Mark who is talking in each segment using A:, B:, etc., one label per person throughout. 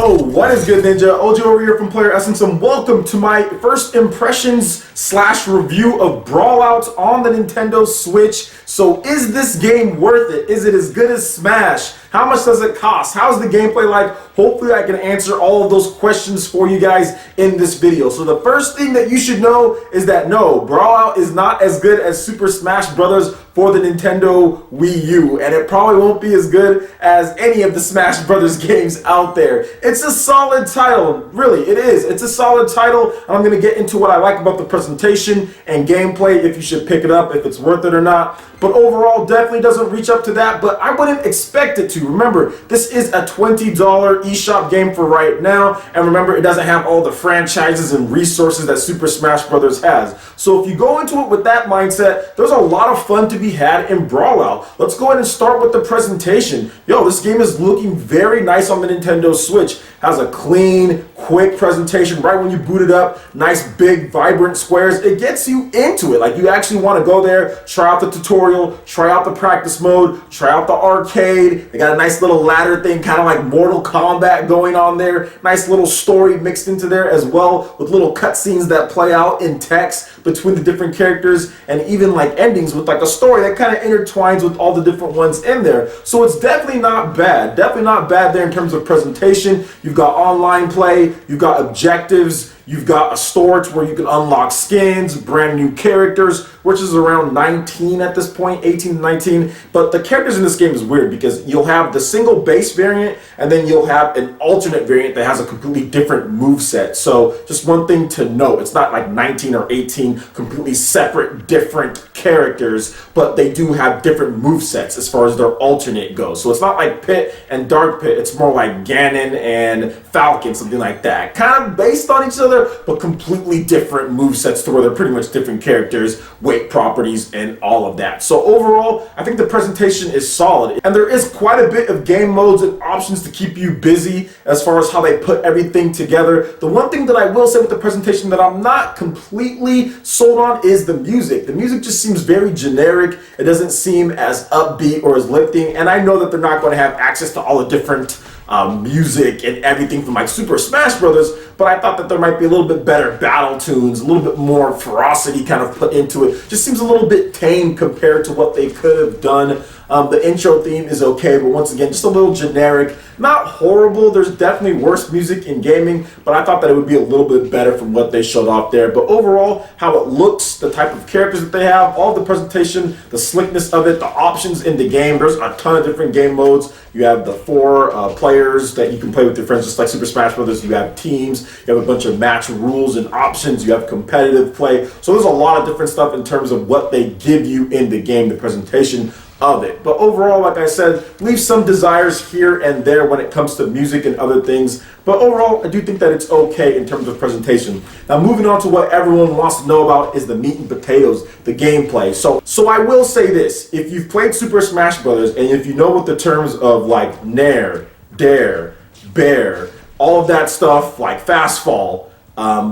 A: Yo, what is good, Ninja? OG over here from Player Essence, and welcome to my first impressions / review of Brawlout on the Nintendo Switch. So is this game worth it? Is it as good as Smash? How much does it cost? How's the gameplay like? Hopefully I can answer all of those questions for you guys in this video. So the first thing that you should know is that no, Brawlout is not as good as Super Smash Bros. For the Nintendo Wii U, and it probably won't be as good as any of the Smash Bros. Games out there. It's a solid title, really, it is. It's a solid title, and I'm going to get into what I like about the presentation and gameplay, if you should pick it up, if it's worth it or not. But overall, definitely doesn't reach up to that, but I wouldn't expect it to. Remember, this is a $20 eShop game for right now, and remember, it doesn't have all the franchises and resources that Super Smash Bros. Has. So if you go into it with that mindset, there's a lot of fun to be had in Brawlout. Let's go ahead and start with the presentation. Yo, this game is looking very nice on the Nintendo Switch. Has a clean, quick presentation right when you boot it up. Nice, big, vibrant squares. It gets you into it. Like, you actually want to go there, try out the tutorial, try out the practice mode, try out the arcade. They got a nice little ladder thing, kind of like Mortal Kombat going on there. Nice little story mixed into there as well, with little cutscenes that play out in text between the different characters, and even like endings with like a story that kind of intertwines with all the different ones in there. So it's definitely not bad. Definitely not bad there in terms of presentation. You've got online play, you've got objectives, you've got a store to where you can unlock skins, brand new characters, which is around 19 at this point, 18 to 19. But the characters in this game is weird because you'll have the single base variant, and then you'll have an alternate variant that has a completely different moveset. So just one thing to note, it's not like 19 or 18 completely separate, different characters, but they do have different movesets as far as their alternate goes. So it's not like Pit and Dark Pit, it's more like Ganon and Falcon, something like that. Kind of based on each other, but completely different movesets to where they're pretty much different characters, weight properties, and all of that. So overall, I think the presentation is solid, and there is quite a bit of game modes and options to keep you busy as far as how they put everything together. The one thing that I will say with the presentation that I'm not completely sold on is the music. The music just seems very generic. It doesn't seem as upbeat or as lifting, and I know that they're not going to have access to all the different music and everything from like Super Smash Bros., but I thought that there might be a little bit better battle tunes, a little bit more ferocity kind of put into it. Just seems a little bit tame compared to what they could have done. The intro theme is okay, but once again, just a little generic. Not horrible, there's definitely worse music in gaming, but I thought that it would be a little bit better from what they showed off there. But overall, how it looks, the type of characters that they have, all the presentation, the slickness of it, the options in the game, there's a ton of different game modes. You have the 4 players that you can play with your friends, just like Super Smash Bros. You have teams, you have a bunch of match rules and options, you have competitive play. So there's a lot of different stuff in terms of what they give you in the game, the presentation of it. But overall, like I said, leave some desires here and there when it comes to music and other things. But overall, I do think that it's okay in terms of presentation. Now, moving on to what everyone wants to know about is the meat and potatoes, the gameplay. So I will say this: if you've played Super Smash Bros. And if you know what the terms of like nair, dare, bear, all of that stuff, like fast fall,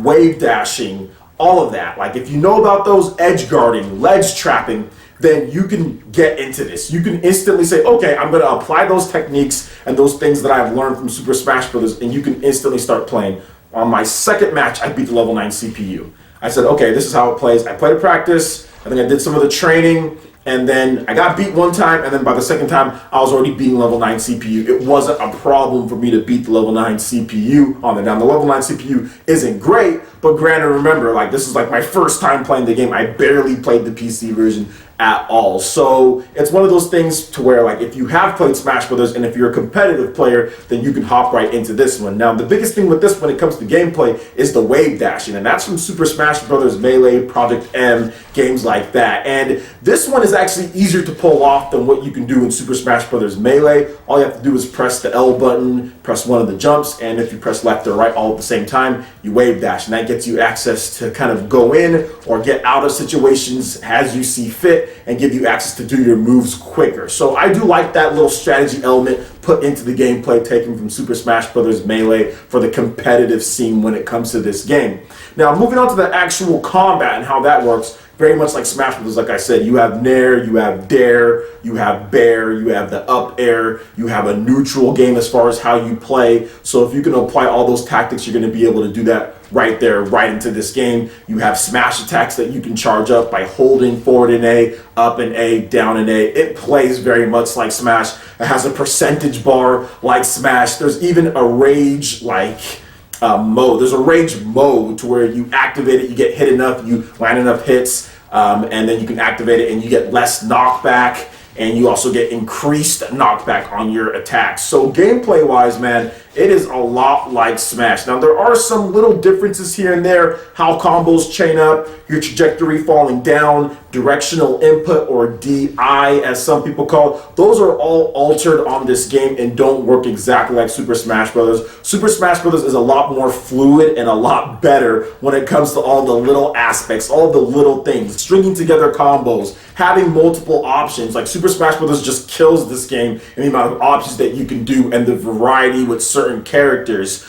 A: wave dashing, all of that, like if you know about those, edge guarding, ledge trapping, then you can get into this. You can instantly say, okay, I'm going to apply those techniques and those things that I've learned from Super Smash Bros., and you can instantly start playing. On my second match, I beat the level 9 CPU. I said, okay, this is how it plays. I played a practice, I think I did some of the training, and then I got beat one time, and then by the second time, I was already beating level 9 CPU. It wasn't a problem for me to beat the level 9 CPU on it. Now, the level 9 CPU isn't great, but granted, remember, like, this is like my first time playing the game. I barely played the PC version at all. So it's one of those things to where, like, if you have played Smash Brothers and if you're a competitive player, then you can hop right into this one. Now, the biggest thing with this when it comes to gameplay is the wave dashing, and that's from Super Smash Brothers Melee, Project M, games like that. And this one is actually easier to pull off than what you can do in Super Smash Brothers Melee. All you have to do is press the L button, press one of the jumps, and if you press left or right all at the same time, you wave dash, and that gets you access to kind of go in or get out of situations as you see fit. hit and give you access to do your moves quicker. So I do like that little strategy element put into the gameplay, taken from Super Smash Bros. Melee for the competitive scene when it comes to this game. Now, moving on to the actual combat and how that works, very much like Smash Bros. Like I said, you have Nair, you have Dare, you have Bear, you have the up air, you have a neutral game as far as how you play. So if you can apply all those tactics, you're going to be able to do that right there, right into this game. You have smash attacks that you can charge up by holding forward in A, up in A, down in A. It plays very much like Smash. It has a percentage bar like Smash. There's even a rage mode. There's a rage mode to where you activate it, you get hit enough, you land enough hits, and then you can activate it and you get less knockback, and you also get increased knockback on your attacks. So gameplay wise, man, it is a lot like Smash. Now there are some little differences here and there, how combos chain up, your trajectory falling down, directional input, or DI as some people call it. Those are all altered on this game and don't work exactly like Super Smash Bros. Super Smash Bros. Is a lot more fluid and a lot better when it comes to all the little aspects, all the little things, stringing together combos, having multiple options. Like Super Smash Bros. Just kills this game in the amount of options that you can do and the variety with certain characters.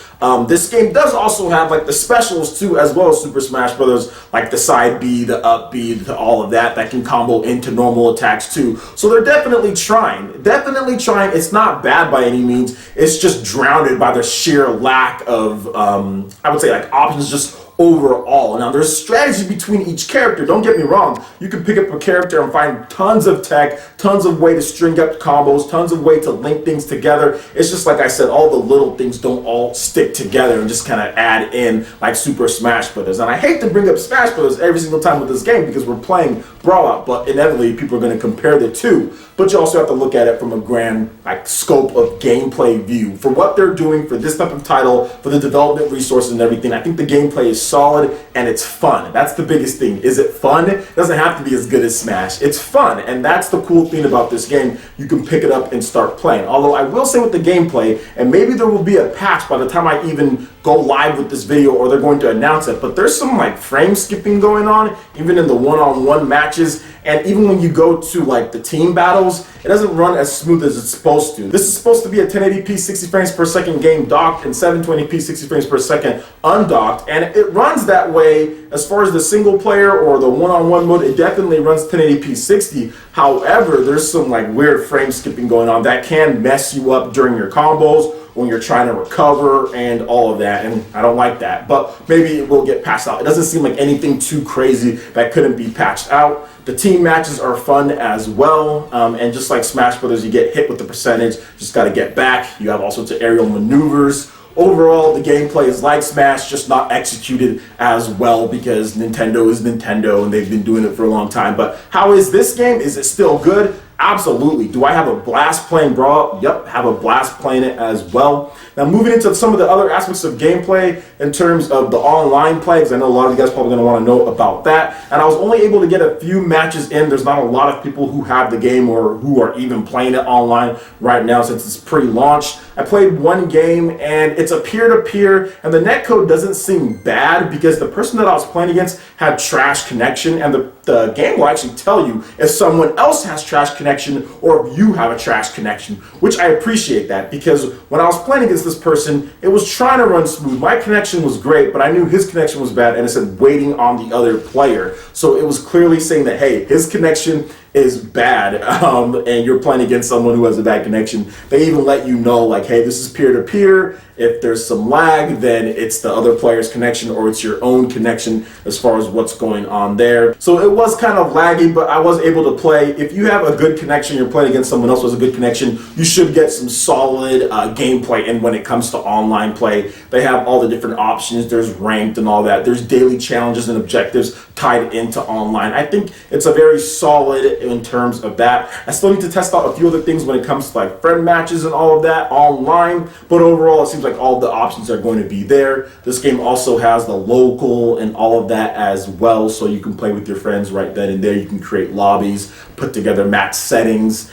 A: This game does also have like the specials too, as well as Super Smash Bros. Like the side B, the up B, all of that can combo into normal attacks too. So they're definitely trying. Definitely trying. It's not bad by any means. It's just drowned by the sheer lack of, I would say, like options just overall. Now there's strategy between each character, don't get me wrong. You can pick up a character and find tons of tech, tons of way to string up combos, tons of way to link things together. It's just like I said, all the little things don't all stick together and just kind of add in like Super Smash Bros. And I hate to bring up Smash Bros. Every single time with this game because we're playing Brawlout, but inevitably people are going to compare the two. But you also have to look at it from a grand scope of gameplay view. For what they're doing, for this type of title, for the development resources and everything, I think the gameplay is solid and it's fun. That's the biggest thing. Is it fun? It doesn't have to be as good as Smash. It's fun, and that's the cool thing about this game. You can pick it up and start playing. Although I will say with the gameplay, and maybe there will be a patch by the time I even go live with this video or they're going to announce it, but there's some like frame skipping going on, even in the one-on-one matches. And even when you go to like the team battles, it doesn't run as smooth as it's supposed to. This is supposed to be a 1080p 60 frames per second game docked and 720p 60 frames per second undocked, and it runs that way as far as the single player or the one-on-one mode. It definitely runs 1080p 60. However, there's some like weird frame skipping going on that can mess you up during your combos when you're trying to recover and all of that, and I don't like that, but maybe it will get patched out. It doesn't seem like anything too crazy that couldn't be patched out. The team matches are fun as well, and just like Smash Brothers, you get hit with the percentage, just got to get back. You have all sorts of aerial maneuvers. Overall, the gameplay is like Smash, just not executed as well because Nintendo is Nintendo and they've been doing it for a long time. But how is this game? Is it still good? Absolutely. Do I have a blast playing Brawl? Yep, have a blast playing it as well. Now moving into some of the other aspects of gameplay in terms of the online play, because I know a lot of you guys probably going to want to know about that. And I was only able to get a few matches in. There's not a lot of people who have the game or who are even playing it online right now since it's pre-launch. I played one game and it's a peer-to-peer, and the netcode doesn't seem bad because the person that I was playing against had trash connection, and the game will actually tell you if someone else has trash connection or if you have a trash connection, which I appreciate that because when I was playing against this person, it was trying to run smooth. My connection was great, but I knew his connection was bad, and it said waiting on the other player. So it was clearly saying that, hey, his connection is bad, and you're playing against someone who has a bad connection. They even let you know, like, hey, this is peer-to-peer. If there's some lag, then it's the other player's connection or it's your own connection as far as what's going on there. So it was kind of laggy, but I was able to play. If you have a good connection, you're playing against someone else who has a good connection, you should get some solid gameplay. And when it comes to online play, they have all the different options. There's ranked and all that. There's daily challenges and objectives tied into online. I think it's a very solid in terms of that. I still need to test out a few other things when it comes to like friend matches and all of that online, but overall it seems like all the options are going to be there. This game also has the local and all of that as well, so you can play with your friends right then and there. You can create lobbies, put together match settings,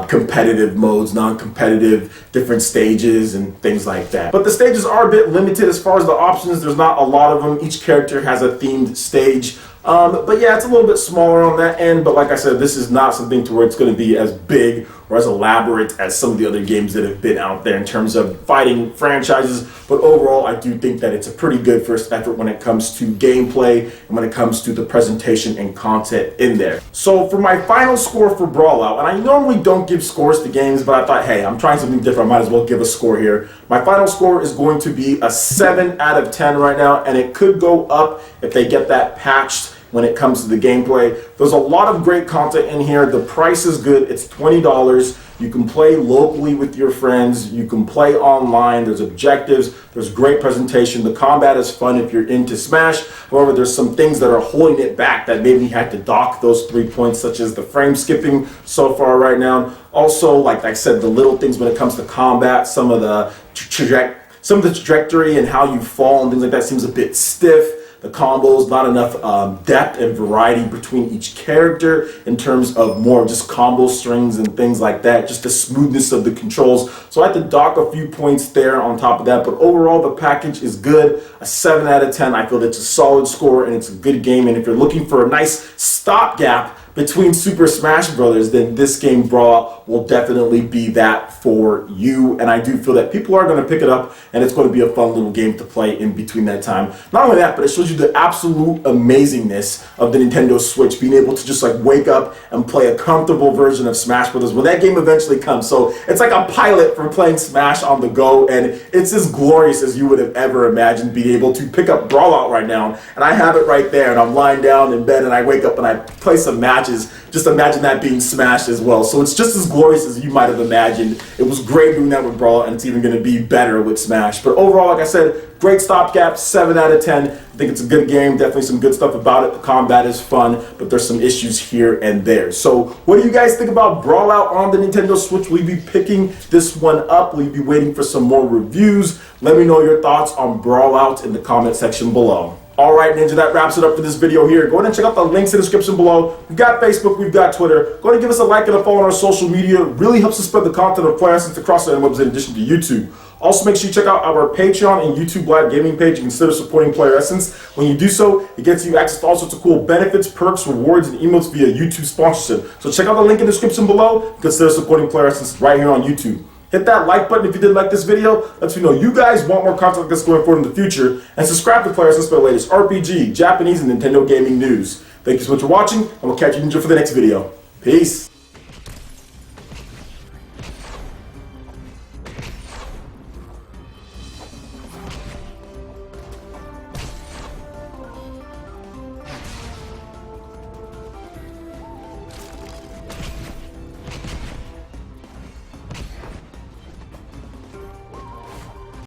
A: competitive modes, non-competitive, different stages and things like that. But the stages are a bit limited as far as the options. There's not a lot of them. Each character has a themed stage. But yeah, it's a little bit smaller on that end, but like I said, this is not something to where it's going to be as big or as elaborate as some of the other games that have been out there in terms of fighting franchises. But overall, I do think that it's a pretty good first effort when it comes to gameplay and when it comes to the presentation and content in there. So for my final score for Brawlout, and I normally don't give scores to games, but I thought, hey, I'm trying something different, I might as well give a score here. My final score is going to be a 7 out of 10 right now, and it could go up if they get that patched when it comes to the gameplay. There's a lot of great content in here. The price is good. It's $20. You can play locally with your friends. You can play online. There's objectives. There's great presentation. The combat is fun if you're into Smash. However, there's some things that are holding it back that made me have to dock those 3 points, such as the frame skipping so far right now. Also, like I said, the little things when it comes to combat, some of the trajectory and how you fall and things like that seems a bit stiff. The combos, not enough depth and variety between each character in terms of more just combo strings and things like that, just the smoothness of the controls. So I had to dock a few points there on top of that, but overall the package is good. A 7 out of 10. I feel that's a solid score and it's a good game, and if you're looking for a nice stopgap between Super Smash Brothers, then this game, Brawlout, will definitely be that for you. And I do feel that people are going to pick it up, and it's going to be a fun little game to play in between that time. Not only that, but it shows you the absolute amazingness of the Nintendo Switch, being able to just like wake up and play a comfortable version of Smash Brothers when that game eventually comes. So it's like a pilot for playing Smash on the go, and it's as glorious as you would have ever imagined being able to pick up Brawlout right now. And I have it right there, and I'm lying down in bed, and I wake up and I play some matches. Just imagine that being Smash as well. So it's just as glorious as you might have imagined. It was great doing that with Brawlout, and it's even going to be better with Smash. But overall, like I said, great stopgap, 7 out of 10. I think it's a good game. Definitely some good stuff about it. The combat is fun, but there's some issues here and there. So what do you guys think about Brawlout on the Nintendo Switch? Will you be picking this one up? Will you be waiting for some more reviews? Let me know your thoughts on Brawlout in the comment section below. Alright, Ninja, that wraps it up for this video here. Go ahead and check out the links in the description below. We've got Facebook, we've got Twitter. Go ahead and give us a like and a follow on our social media. It really helps us spread the content of Player Essence across the interwebs in addition to YouTube. Also, make sure you check out our Patreon and YouTube Live gaming page and consider supporting Player Essence. When you do so, it gets you access to all sorts of cool benefits, perks, rewards, and emotes via YouTube sponsorship. So check out the link in the description below and consider supporting Player Essence right here on YouTube. Hit that like button if you did like this video. Let me know you guys want more content like this going forward in the future. And subscribe to Player Essence for the latest RPG, Japanese, and Nintendo gaming news. Thank you so much for watching, and we'll catch you, Ninja, for the next video. Peace.